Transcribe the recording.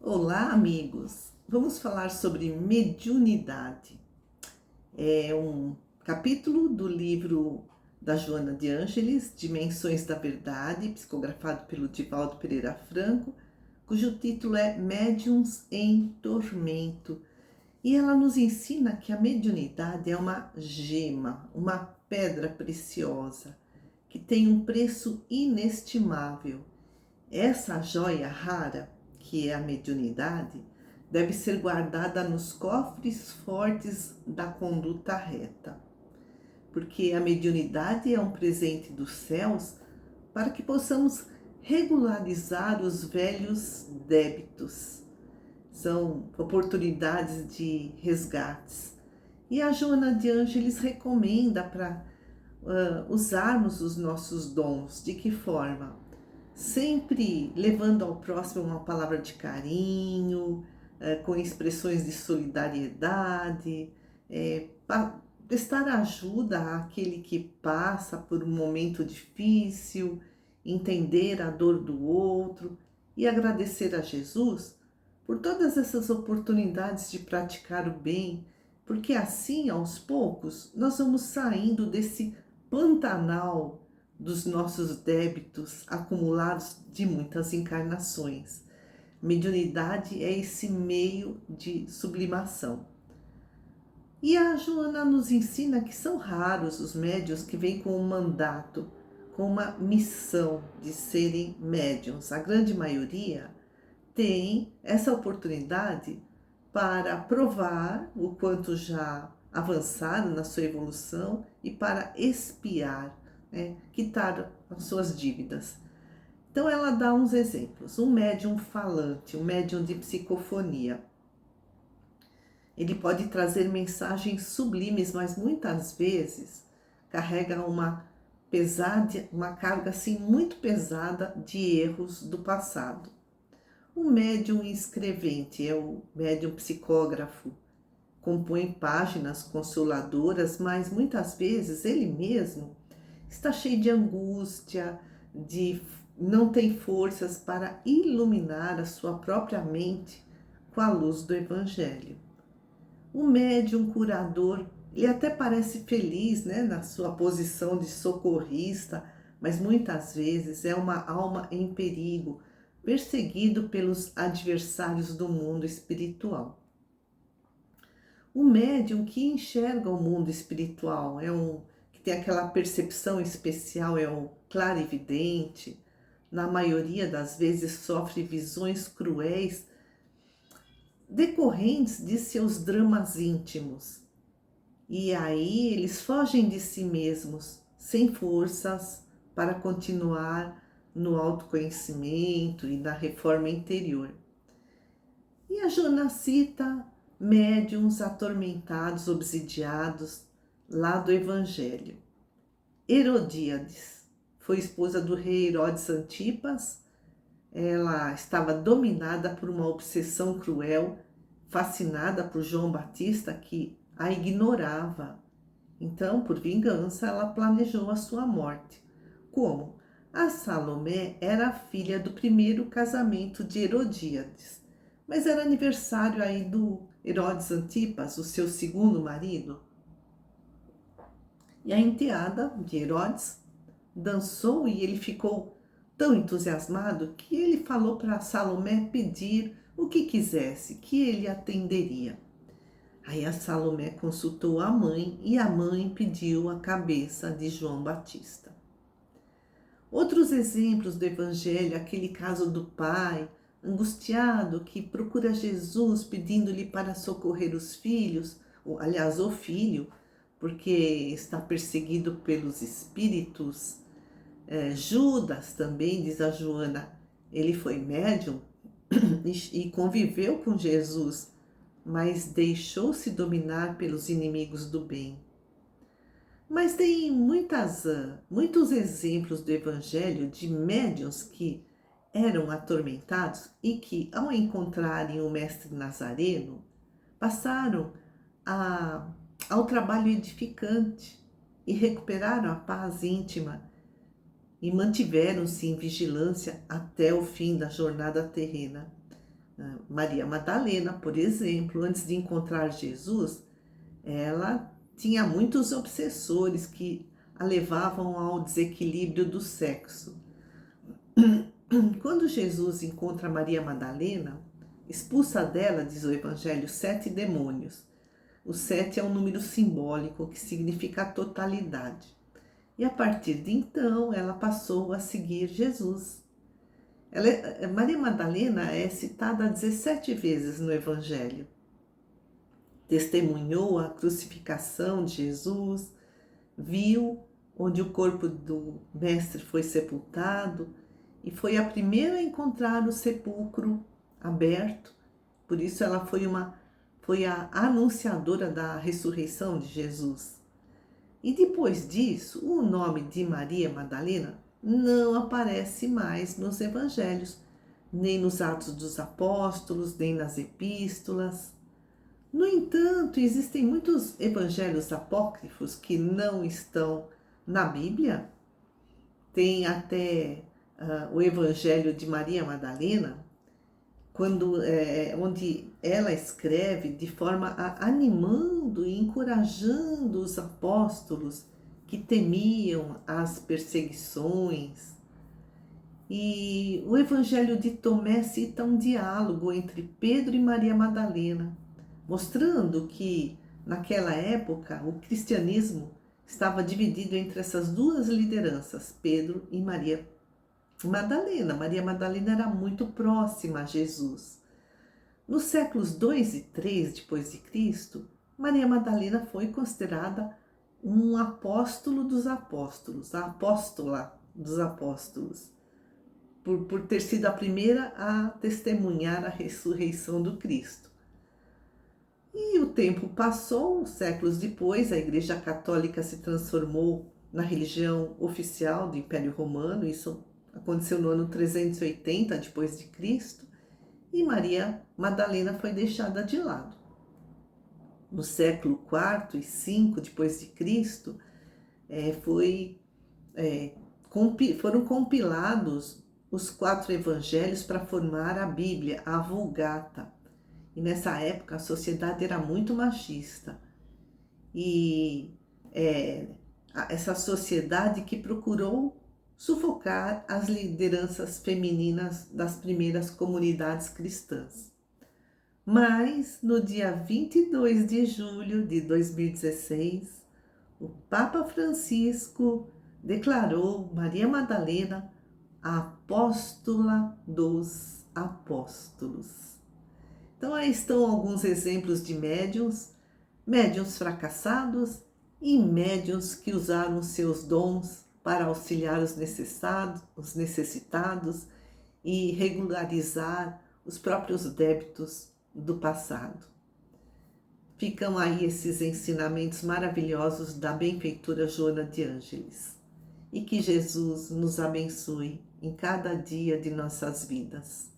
Olá, amigos! Vamos falar sobre mediunidade. É um capítulo do livro da Joana de Ângeles, Dimensões da Verdade, psicografado pelo Divaldo Pereira Franco, cujo título é Médiuns em Tormento. E ela nos ensina que a mediunidade é uma gema, uma pedra preciosa, que tem um preço inestimável. Essa joia rara, que é a mediunidade, deve ser guardada nos cofres fortes da conduta reta, porque a mediunidade é um presente dos céus para que possamos regularizar os velhos débitos. São oportunidades de resgates. E a Joana de Ângeles recomenda para usarmos os nossos dons. De que forma? Sempre levando ao próximo uma palavra de carinho, com expressões de solidariedade, prestar ajuda àquele que passa por um momento difícil, entender a dor do outro e agradecer a Jesus por todas essas oportunidades de praticar o bem, porque assim, aos poucos, nós vamos saindo desse pantanal dos nossos débitos acumulados de muitas encarnações. Mediunidade é esse meio de sublimação. E a Joana nos ensina que são raros os médiuns que vêm com um mandato, com uma missão de serem médiuns. A grande maioria tem essa oportunidade para provar o quanto já avançaram na sua evolução e para expiar, quitar as suas dívidas. Então ela dá uns exemplos. Um médium falante, um médium de psicofonia. Ele pode trazer mensagens sublimes, mas muitas vezes carrega uma carga assim muito pesada de erros do passado. O médium escrevente é o médium psicógrafo. Compõe páginas consoladoras, mas muitas vezes ele mesmo está cheio de angústia, não tem forças para iluminar a sua própria mente com a luz do Evangelho. O médium curador, ele até parece feliz, na sua posição de socorrista, mas muitas vezes é uma alma em perigo, perseguido pelos adversários do mundo espiritual. O médium que enxerga o mundo espiritual, que tem aquela percepção especial, é um clarividente, na maioria das vezes sofre visões cruéis decorrentes de seus dramas íntimos. E aí eles fogem de si mesmos, sem forças para continuar no autoconhecimento e na reforma interior. E a Joana cita médiuns atormentados, obsidiados, lá do Evangelho. Herodíades foi esposa do rei Herodes Antipas. Ela estava dominada por uma obsessão cruel, fascinada por João Batista, que a ignorava. Então, por vingança, ela planejou a sua morte. Como? A Salomé era a filha do primeiro casamento de Herodíades, mas era aniversário aí do Herodes Antipas, o seu segundo marido. E a enteada de Herodes dançou e ele ficou tão entusiasmado que ele falou para Salomé pedir o que quisesse, que ele atenderia. Aí a Salomé consultou a mãe e a mãe pediu a cabeça de João Batista. Outros exemplos do Evangelho, aquele caso do pai angustiado que procura Jesus pedindo-lhe para socorrer os filhos, aliás, o filho, porque está perseguido pelos espíritos. Judas também, diz a Joana, ele foi médium e conviveu com Jesus, mas deixou-se dominar pelos inimigos do bem. Mas tem muitos exemplos do Evangelho de médiuns que eram atormentados e que, ao encontrarem o Mestre Nazareno, passaram ao trabalho edificante e recuperaram a paz íntima e mantiveram-se em vigilância até o fim da jornada terrena. Maria Madalena, por exemplo, antes de encontrar Jesus, ela tinha muitos obsessores que a levavam ao desequilíbrio do sexo. Quando Jesus encontra Maria Madalena, expulsa dela, diz o Evangelho, 7 demônios. O 7 é um número simbólico que significa a totalidade. E a partir de então, ela passou a seguir Jesus. Maria Madalena é citada 17 vezes no Evangelho. Testemunhou a crucificação de Jesus, viu onde o corpo do mestre foi sepultado e foi a primeira a encontrar o sepulcro aberto. Por isso ela foi a anunciadora da ressurreição de Jesus. E depois disso, o nome de Maria Madalena não aparece mais nos evangelhos, nem nos Atos dos Apóstolos, nem nas epístolas. No entanto, existem muitos evangelhos apócrifos que não estão na Bíblia. Tem até o Evangelho de Maria Madalena, onde ela escreve de forma animando e encorajando os apóstolos que temiam as perseguições. E o Evangelho de Tomé cita um diálogo entre Pedro e Maria Madalena, mostrando que naquela época o cristianismo estava dividido entre essas duas lideranças, Pedro e Maria Madalena. Maria Madalena era muito próxima a Jesus. Nos séculos 2 e 3 depois de Cristo, Maria Madalena foi considerada um apóstolo dos apóstolos, a apóstola dos apóstolos, por ter sido a primeira a testemunhar a ressurreição do Cristo. E o tempo passou, séculos depois, a Igreja Católica se transformou na religião oficial do Império Romano. Isso aconteceu no ano 380 depois de Cristo, e Maria Madalena foi deixada de lado. No século IV e V depois de Cristo, foram compilados os 4 evangelhos para formar a Bíblia, a Vulgata. E nessa época a sociedade era muito machista. E essa sociedade que procurou sufocar as lideranças femininas das primeiras comunidades cristãs. Mas, no dia 22 de julho de 2016, o Papa Francisco declarou Maria Madalena a apóstola dos apóstolos. Então, aí estão alguns exemplos de médiuns fracassados e médiuns que usaram seus dons para auxiliar os necessitados e regularizar os próprios débitos do passado. Ficam aí esses ensinamentos maravilhosos da benfeitora Joana de Ângeles. E que Jesus nos abençoe em cada dia de nossas vidas.